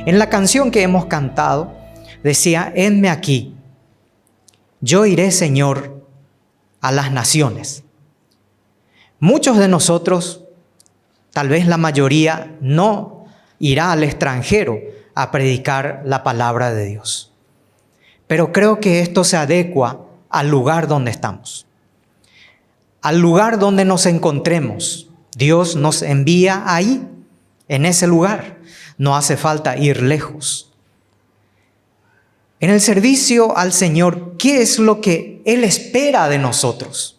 En la canción que hemos cantado decía: henme aquí, yo iré, Señor, a las naciones. Muchos de nosotros, tal vez la mayoría, no irá al extranjero a predicar la palabra de Dios. Pero creo que esto se adecua al lugar donde estamos, al lugar donde nos encontremos. Dios nos envía ahí, en ese lugar. No hace falta ir lejos. En el servicio al Señor, ¿qué es lo que Él espera de nosotros?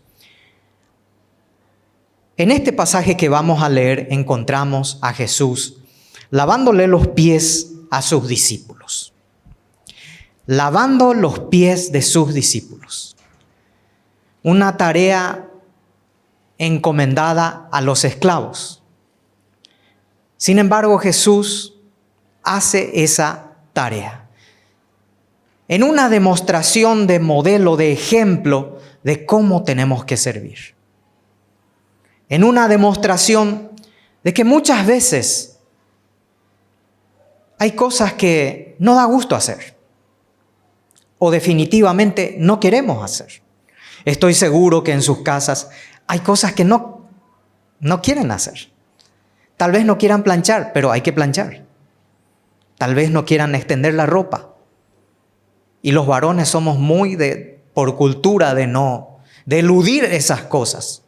En este pasaje que vamos a leer encontramos a Jesús lavándole los pies a sus discípulos. Lavando los pies de sus discípulos. Una tarea encomendada a los esclavos. Sin embargo, Jesús hace esa tarea en una demostración de modelo, de ejemplo de cómo tenemos que servir. En una demostración de que muchas veces hay cosas que no da gusto hacer o definitivamente no queremos hacer. Estoy seguro que en sus casas hay cosas que no quieren hacer. Tal vez no quieran planchar, pero hay que planchar. Tal vez no quieran extender la ropa. Y los varones somos muy por cultura de eludir esas cosas.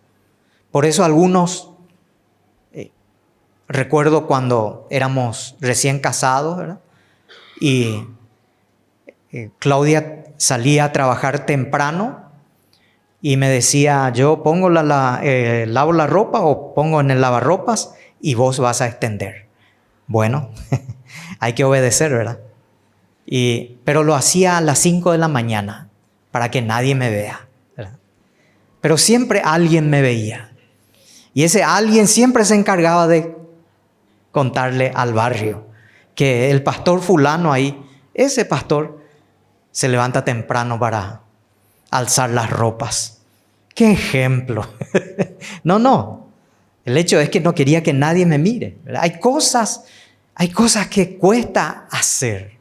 Por eso algunos, recuerdo cuando éramos recién casados, ¿verdad? Y Claudia salía a trabajar temprano y me decía: yo pongo lavo la ropa o pongo en el lavarropas y vos vas a extender. Bueno, hay que obedecer, ¿verdad? Pero lo hacía a las 5 de la mañana para que nadie me vea, ¿verdad? Pero siempre alguien me veía. Y ese alguien siempre se encargaba de contarle al barrio que el pastor fulano ahí, ese pastor se levanta temprano para alzar las ropas. ¡Qué ejemplo! No. El hecho es que no quería que nadie me mire, ¿verdad? Hay cosas que cuesta hacer.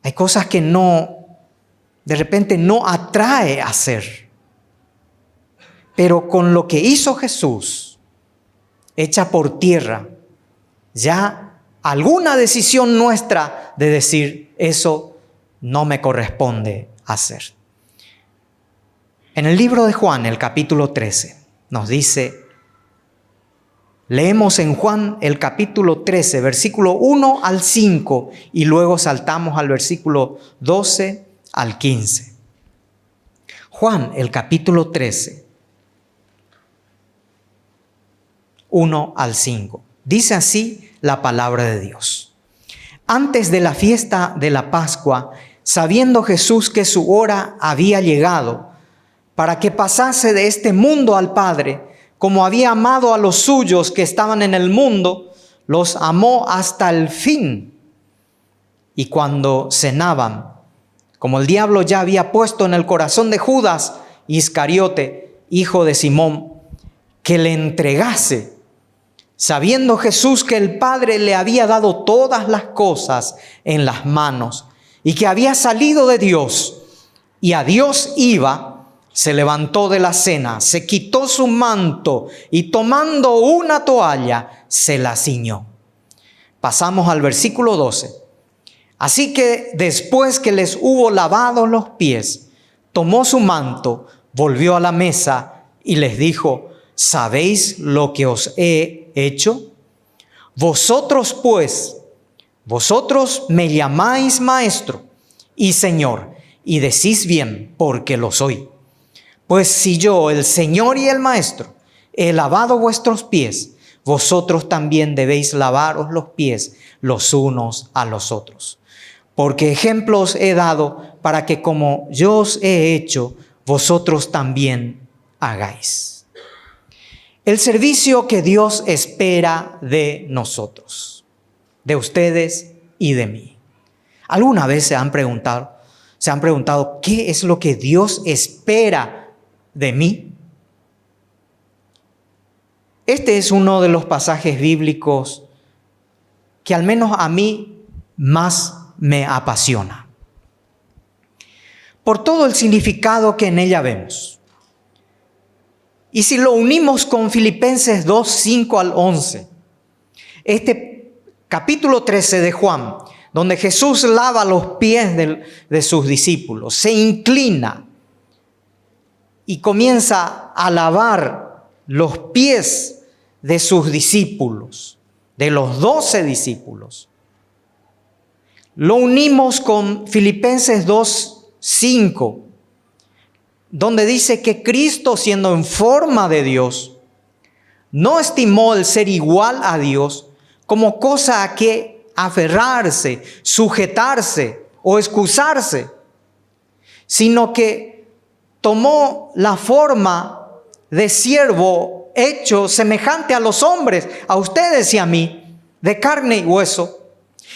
Hay cosas que de repente no atrae hacer. Pero con lo que hizo Jesús, echa por tierra ya alguna decisión nuestra de decir: eso no me corresponde hacer. En el libro de Juan, el capítulo 13, nos dice, leemos en Juan el capítulo 13, versículo 1 al 5, y luego saltamos al versículo 12 al 15. Juan, el capítulo 13, 1 al 5. Dice así la palabra de Dios. Antes de la fiesta de la Pascua, sabiendo Jesús que su hora había llegado, para que pasase de este mundo al Padre, como había amado a los suyos que estaban en el mundo, los amó hasta el fin. Y cuando cenaban, como el diablo ya había puesto en el corazón de Judas Iscariote, hijo de Simón, que le entregase, sabiendo Jesús que el Padre le había dado todas las cosas en las manos y que había salido de Dios y a Dios iba, se levantó de la cena, se quitó su manto y tomando una toalla se la ciñó. Pasamos al versículo 12. Así que después que les hubo lavado los pies, tomó su manto, volvió a la mesa y les dijo: ¿sabéis lo que os he hecho? Vosotros pues, vosotros me llamáis maestro y Señor, y decís bien, porque lo soy. Pues si yo, el Señor y el Maestro, he lavado vuestros pies, vosotros también debéis lavaros los pies los unos a los otros. Porque ejemplos he dado para que como yo os he hecho, vosotros también hagáis. El servicio que Dios espera de nosotros, de ustedes y de mí. ¿Alguna vez se han preguntado, qué es lo que Dios espera de mí? Este es uno de los pasajes bíblicos que al menos a mí más me apasiona, por todo el significado que en ella vemos. Y si lo unimos con Filipenses 2, 5 al 11, este capítulo 13 de Juan, donde Jesús lava los pies de sus discípulos, se inclina y comienza a lavar los pies de sus discípulos, de los 12 discípulos. Lo unimos con Filipenses 2, 5, donde dice que Cristo, siendo en forma de Dios, no estimó el ser igual a Dios como cosa a que aferrarse, sujetarse o excusarse, sino que tomó la forma de siervo hecho semejante a los hombres, a ustedes y a mí, de carne y hueso,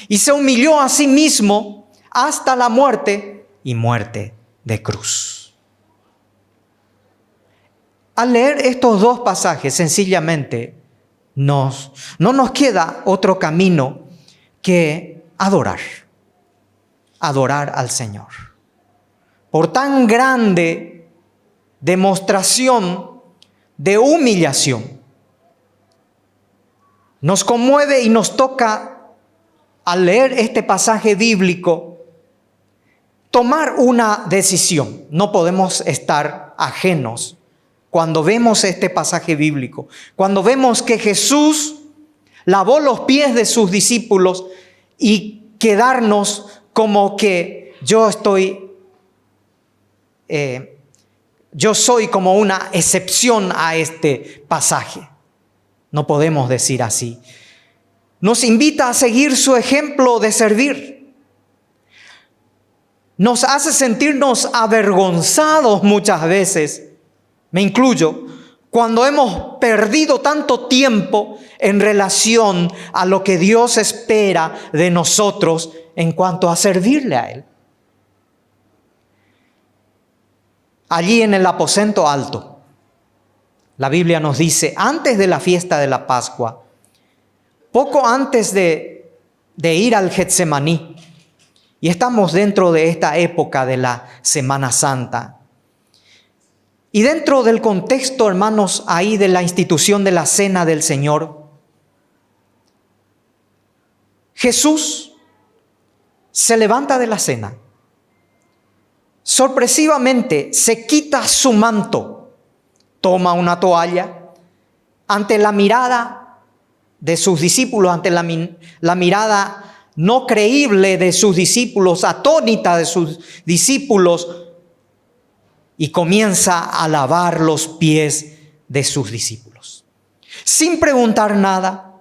y se humilló a sí mismo hasta la muerte y muerte de cruz. Al leer estos dos pasajes, sencillamente no nos queda otro camino que adorar al Señor. Por tan grande demostración de humillación, nos conmueve y nos toca, al leer este pasaje bíblico, tomar una decisión. No podemos estar ajenos cuando vemos este pasaje bíblico, cuando vemos que Jesús lavó los pies de sus discípulos y quedarnos como que yo soy como una excepción a este pasaje. No podemos decir así. Nos invita a seguir su ejemplo de servir. Nos hace sentirnos avergonzados muchas veces, me incluyo, cuando hemos perdido tanto tiempo en relación a lo que Dios espera de nosotros en cuanto a servirle a Él. Allí en el aposento alto, la Biblia nos dice, antes de la fiesta de la Pascua, poco antes de ir al Getsemaní, y estamos dentro de esta época de la Semana Santa, y dentro del contexto, hermanos, ahí de la institución de la Cena del Señor, Jesús se levanta de la cena. Sorpresivamente se quita su manto, toma una toalla, ante la mirada de sus discípulos, ante la mirada no creíble de sus discípulos, atónita de sus discípulos, y comienza a lavar los pies de sus discípulos. Sin preguntar nada,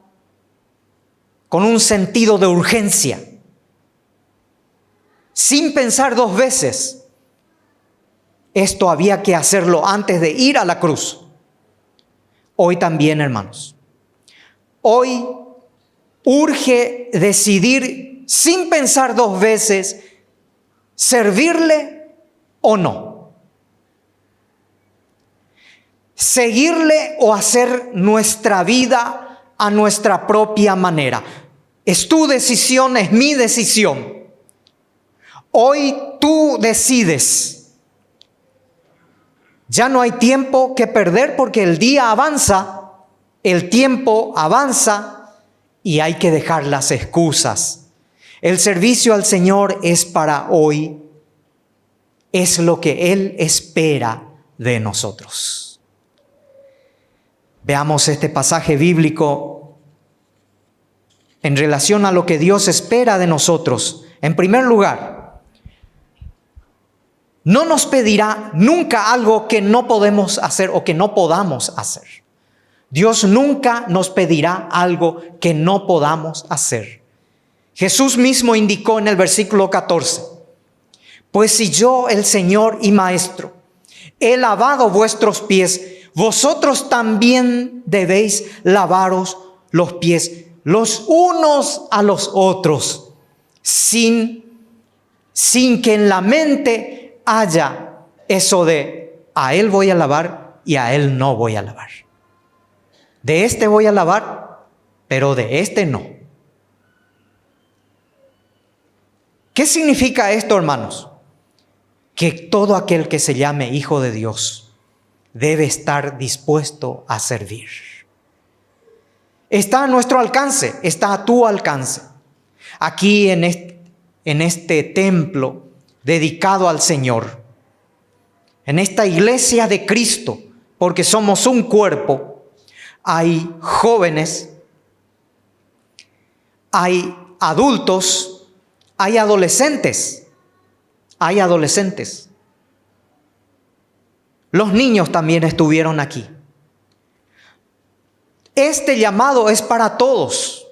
con un sentido de urgencia, sin pensar dos veces. Esto había que hacerlo antes de ir a la cruz. Hoy también, hermanos. Hoy urge decidir sin pensar dos veces, servirle o no. Seguirle o hacer nuestra vida a nuestra propia manera. Es tu decisión, es mi decisión. Hoy tú decides. Ya no hay tiempo que perder porque el día avanza, el tiempo avanza y hay que dejar las excusas. El servicio al Señor es para hoy. Es lo que Él espera de nosotros. Veamos este pasaje bíblico en relación a lo que Dios espera de nosotros. En primer lugar, no nos pedirá nunca algo que no podemos hacer o que no podamos hacer. Dios nunca nos pedirá algo que no podamos hacer. Jesús mismo indicó en el versículo 14, pues si yo, el Señor y Maestro, he lavado vuestros pies, vosotros también debéis lavaros los pies los unos a los otros, sin que en la mente haya eso de a él voy a lavar y a él no voy a lavar. De este voy a lavar, pero de este no. ¿Qué significa esto, hermanos? Que todo aquel que se llame hijo de Dios debe estar dispuesto a servir. Está a nuestro alcance, está a tu alcance. Aquí en este templo dedicado al Señor, en esta iglesia de Cristo, porque somos un cuerpo, hay jóvenes, hay adultos, hay adolescentes. Los niños también estuvieron aquí. Este llamado es para todos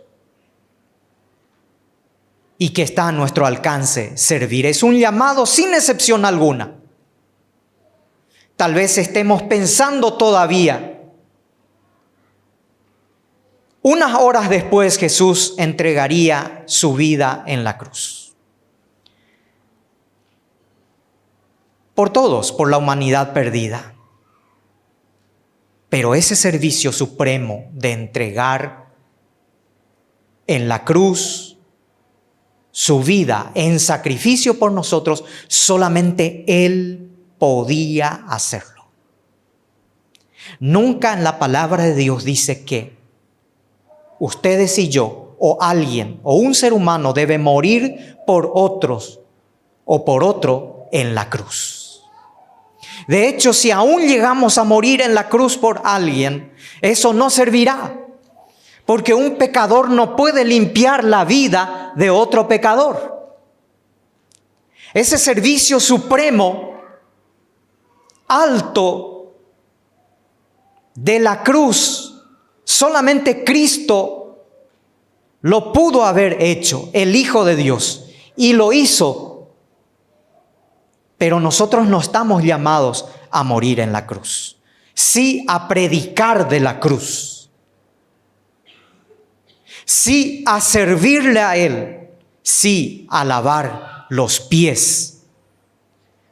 y que está a nuestro alcance servir. Es un llamado sin excepción alguna. Tal vez estemos pensando todavía. Unas horas después Jesús entregaría su vida en la cruz. Por todos, por la humanidad perdida. Pero ese servicio supremo de entregar en la cruz su vida en sacrificio por nosotros, solamente Él podía hacerlo. Nunca en la palabra de Dios dice que ustedes y yo, o alguien, o un ser humano debe morir por otros o por otro en la cruz. De hecho, si aún llegamos a morir en la cruz por alguien, eso no servirá. Porque un pecador no puede limpiar la vida de otro pecador. Ese servicio supremo, alto, de la cruz, solamente Cristo lo pudo haber hecho, el Hijo de Dios, y lo hizo. Pero nosotros no estamos llamados a morir en la cruz, sí a predicar de la cruz, sí a servirle a Él, sí a lavar los pies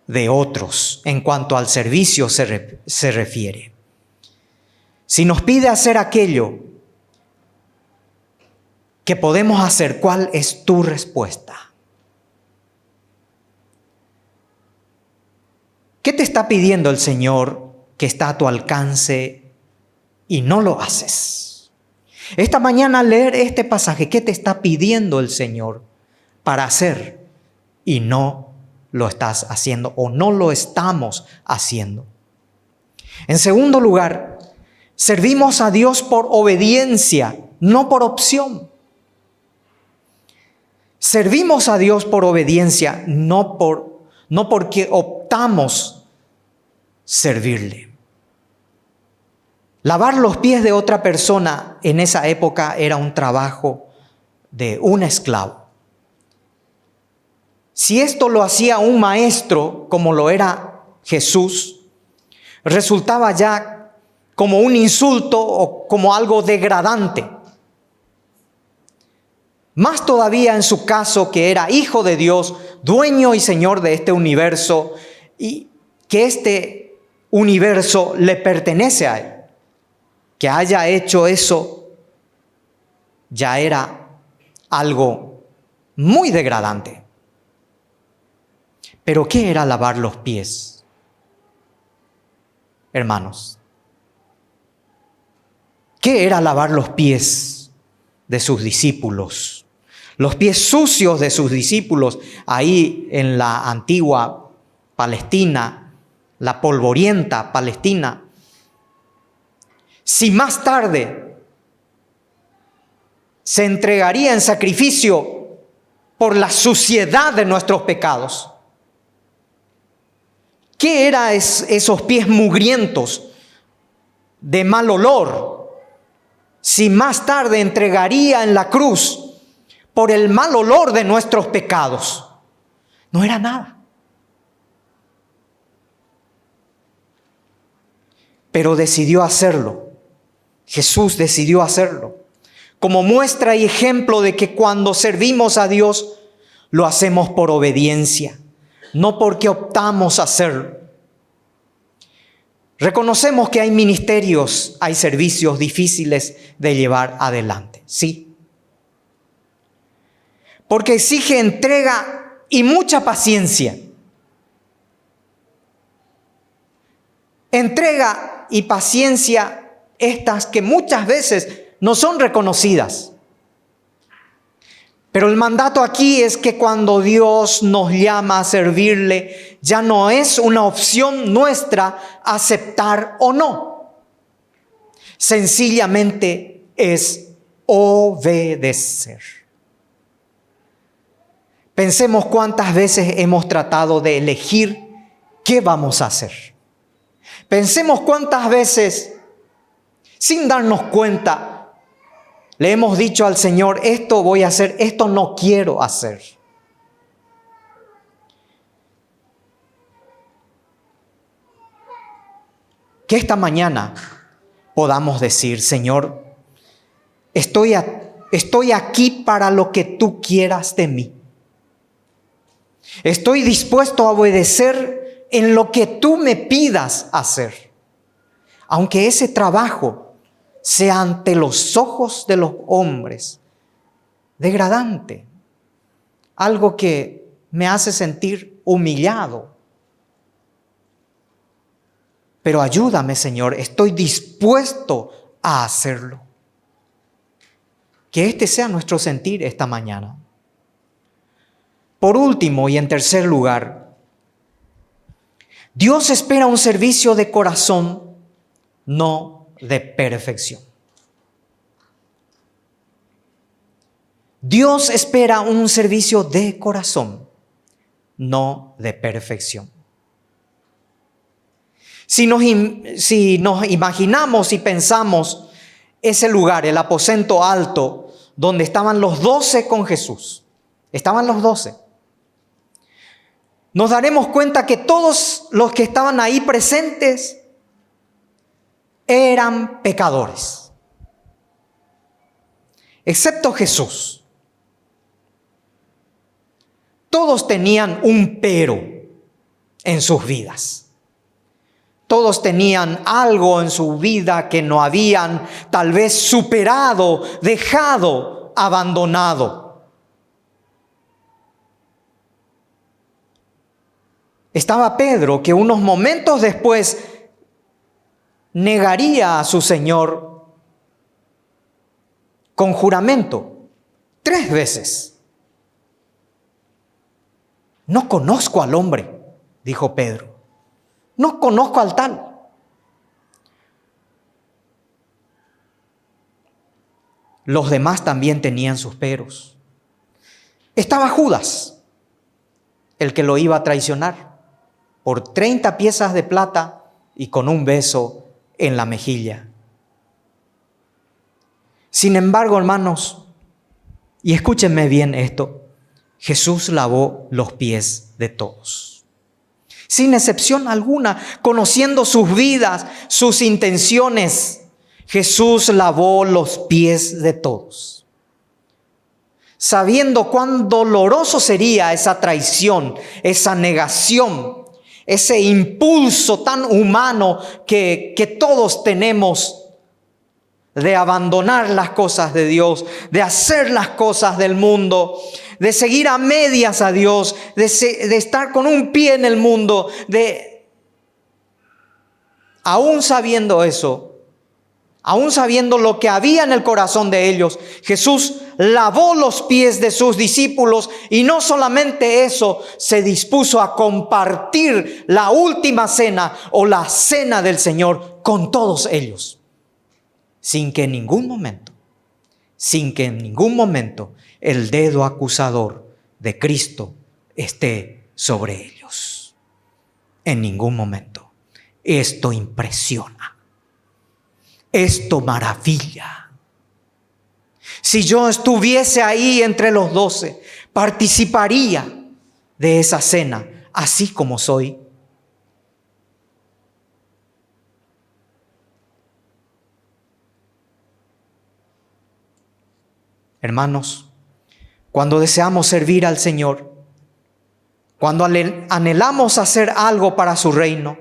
de otros en cuanto al servicio se refiere. Si nos pide hacer aquello que podemos hacer, ¿cuál es tu respuesta? ¿Qué te está pidiendo el Señor que está a tu alcance y no lo haces? Esta mañana al leer este pasaje, ¿qué te está pidiendo el Señor para hacer y no lo estás haciendo o no lo estamos haciendo? En segundo lugar, servimos a Dios por obediencia, no por opción. Servimos a Dios por obediencia, no porque optamos servirle. Lavar los pies de otra persona en esa época era un trabajo de un esclavo. Si esto lo hacía un maestro, como lo era Jesús, resultaba ya como un insulto o como algo degradante. Más todavía en su caso, que era hijo de Dios, dueño y señor de este universo, y que este universo le pertenece a Él. Que haya hecho eso ya era algo muy degradante. Pero ¿qué era lavar los pies, hermanos? ¿Qué era lavar los pies de sus discípulos? Los pies sucios de sus discípulos ahí en la antigua Palestina, la polvorienta Palestina. Si más tarde se entregaría en sacrificio por la suciedad de nuestros pecados, ¿qué eran esos pies mugrientos de mal olor? Si más tarde entregaría en la cruz por el mal olor de nuestros pecados, no era nada. Pero decidió hacerlo. Jesús decidió hacerlo. Como muestra y ejemplo de que cuando servimos a Dios, lo hacemos por obediencia, no porque optamos a hacerlo. Reconocemos que hay ministerios, hay servicios difíciles de llevar adelante, sí. Porque exige entrega y mucha paciencia. Entrega y paciencia, estas que muchas veces no son reconocidas. Pero el mandato aquí es que cuando Dios nos llama a servirle, ya no es una opción nuestra aceptar o no. Sencillamente es obedecer. Pensemos cuántas veces hemos tratado de elegir qué vamos a hacer. Pensemos cuántas veces, sin darnos cuenta, le hemos dicho al Señor, esto voy a hacer, esto no quiero hacer. Que esta mañana podamos decir, Señor, estoy aquí para lo que tú quieras de mí. Estoy dispuesto a obedecer en lo que tú me pidas hacer. Aunque ese trabajo sea ante los ojos de los hombres degradante. Algo que me hace sentir humillado. Pero ayúdame, Señor, estoy dispuesto a hacerlo. Que este sea nuestro sentir esta mañana. Por último y en tercer lugar, Dios espera un servicio de corazón, no de perfección. Dios espera un servicio de corazón, no de perfección. Si nos imaginamos y pensamos ese lugar, el aposento alto, donde estaban los 12 con Jesús, estaban los 12. Nos daremos cuenta que todos los que estaban ahí presentes eran pecadores, excepto Jesús. Todos tenían un pero en sus vidas. Todos tenían algo en su vida que no habían tal vez superado, dejado, abandonado. Estaba Pedro, que unos momentos después negaría a su Señor con juramento 3 veces. No conozco al hombre, dijo Pedro. No conozco al tal. Los demás también tenían sus peros. Estaba Judas, el que lo iba a traicionar por 30 piezas de plata y con un beso en la mejilla. Sin embargo, hermanos, y escúchenme bien esto, Jesús lavó los pies de todos. Sin excepción alguna, conociendo sus vidas, sus intenciones, Jesús lavó los pies de todos. Sabiendo cuán doloroso sería esa traición, esa negación, ese impulso tan humano que todos tenemos de abandonar las cosas de Dios, de hacer las cosas del mundo, de seguir a medias a Dios, de estar con un pie en el mundo, aún sabiendo eso, aún sabiendo lo que había en el corazón de ellos, Jesús lavó los pies de sus discípulos y no solamente eso, se dispuso a compartir la última cena o la cena del Señor con todos ellos, sin que en ningún momento el dedo acusador de Cristo esté sobre ellos. En ningún momento. Esto impresiona. Esto maravilla. Si yo estuviese ahí entre los 12, participaría de esa cena, así como soy. Hermanos, cuando deseamos servir al Señor, cuando anhelamos hacer algo para su reino,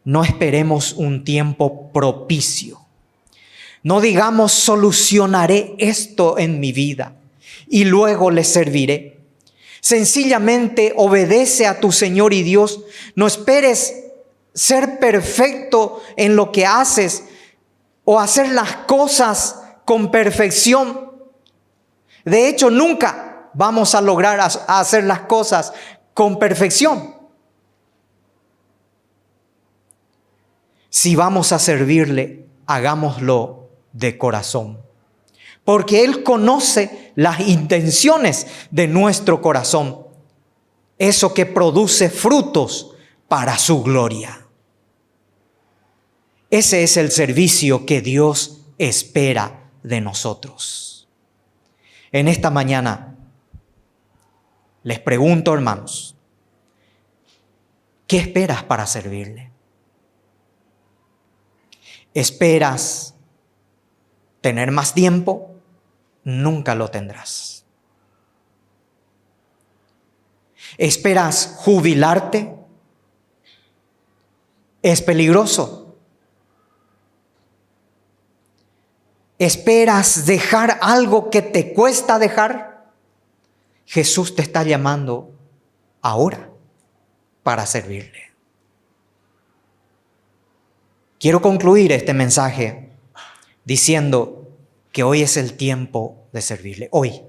no esperemos un tiempo propicio. No digamos, solucionaré esto en mi vida y luego le serviré. Sencillamente obedece a tu Señor y Dios. No esperes ser perfecto en lo que haces o hacer las cosas con perfección. De hecho, nunca vamos a lograr hacer las cosas con perfección. Si vamos a servirle, hagámoslo de corazón. Porque Él conoce las intenciones de nuestro corazón. Eso que produce frutos para su gloria. Ese es el servicio que Dios espera de nosotros. En esta mañana les pregunto, hermanos, ¿qué esperas para servirle? ¿Esperas tener más tiempo? Nunca lo tendrás. ¿Esperas jubilarte? Es peligroso. ¿Esperas dejar algo que te cuesta dejar? Jesús te está llamando ahora para servirle. Quiero concluir este mensaje diciendo que hoy es el tiempo de servirle. Hoy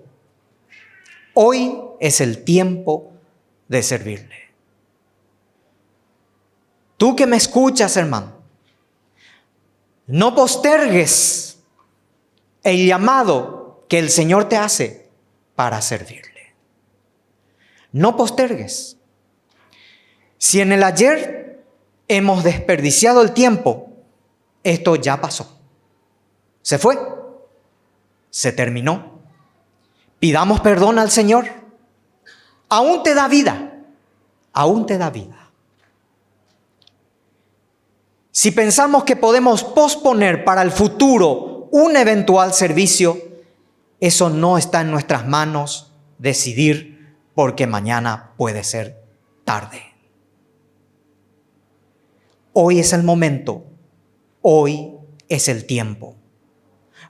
es el tiempo de servirle. Tú que me escuchas, hermano, no postergues el llamado que el Señor te hace para servirle. No postergues. Si en el ayer hemos desperdiciado el tiempo, esto ya pasó. Se fue. Se terminó. Pidamos perdón al Señor. Aún te da vida. Aún te da vida. Si pensamos que podemos posponer para el futuro un eventual servicio, eso no está en nuestras manos decidir, porque mañana puede ser tarde. Hoy es el momento. Hoy es el tiempo.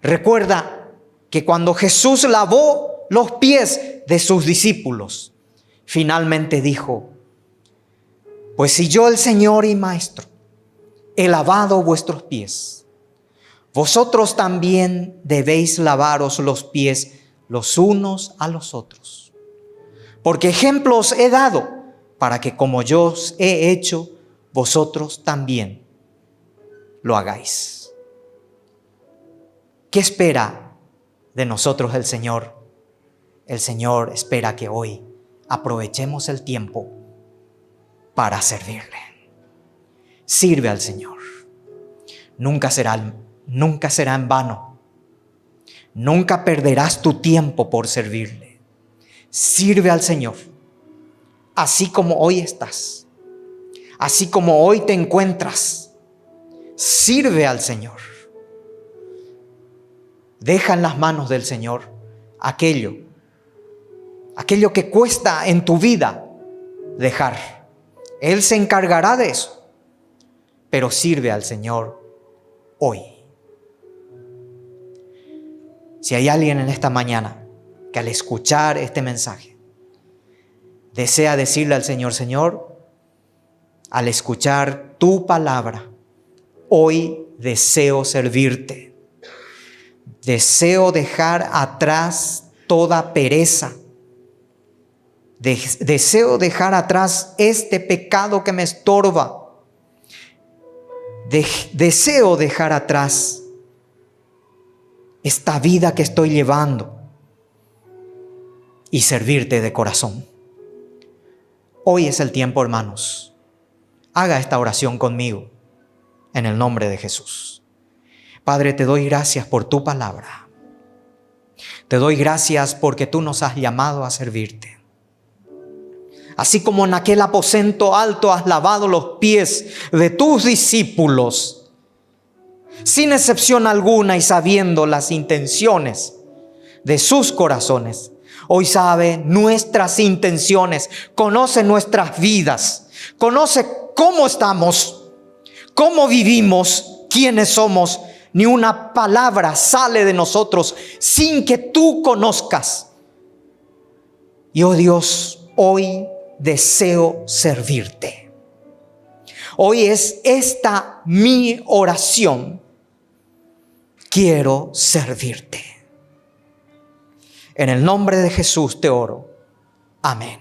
Recuerda que cuando Jesús lavó los pies de sus discípulos, finalmente dijo: pues si yo, el Señor y Maestro, he lavado vuestros pies, vosotros también debéis lavaros los pies los unos a los otros. Porque ejemplos he dado para que como yo os he hecho, vosotros también lo hagáis. ¿Qué espera de nosotros el Señor? El Señor espera que hoy aprovechemos el tiempo para servirle. Sirve al Señor. Nunca será en vano. Nunca perderás tu tiempo por servirle. Sirve al Señor. Así como hoy estás. Así como hoy te encuentras. Sirve al Señor. Deja en las manos del Señor aquello que cuesta en tu vida dejar. Él se encargará de eso. Pero sirve al Señor hoy. Si hay alguien en esta mañana que al escuchar este mensaje desea decirle al Señor: Señor, al escuchar tu palabra, hoy deseo servirte. Deseo dejar atrás toda pereza. Deseo dejar atrás este pecado que me estorba. Deseo dejar atrás esta vida que estoy llevando y servirte de corazón. Hoy es el tiempo, hermanos. Haga esta oración conmigo en el nombre de Jesús. Padre, te doy gracias por tu palabra. Te doy gracias porque tú nos has llamado a servirte. Así como en aquel aposento alto has lavado los pies de tus discípulos, sin excepción alguna y sabiendo las intenciones de sus corazones. Hoy sabe nuestras intenciones, conoce nuestras vidas, conoce cómo estamos, cómo vivimos, quiénes somos. Ni una palabra sale de nosotros sin que tú conozcas Y oh Dios, hoy deseo servirte. Hoy es esta mi oración. Quiero servirte. En el nombre de Jesús te oro. Amén.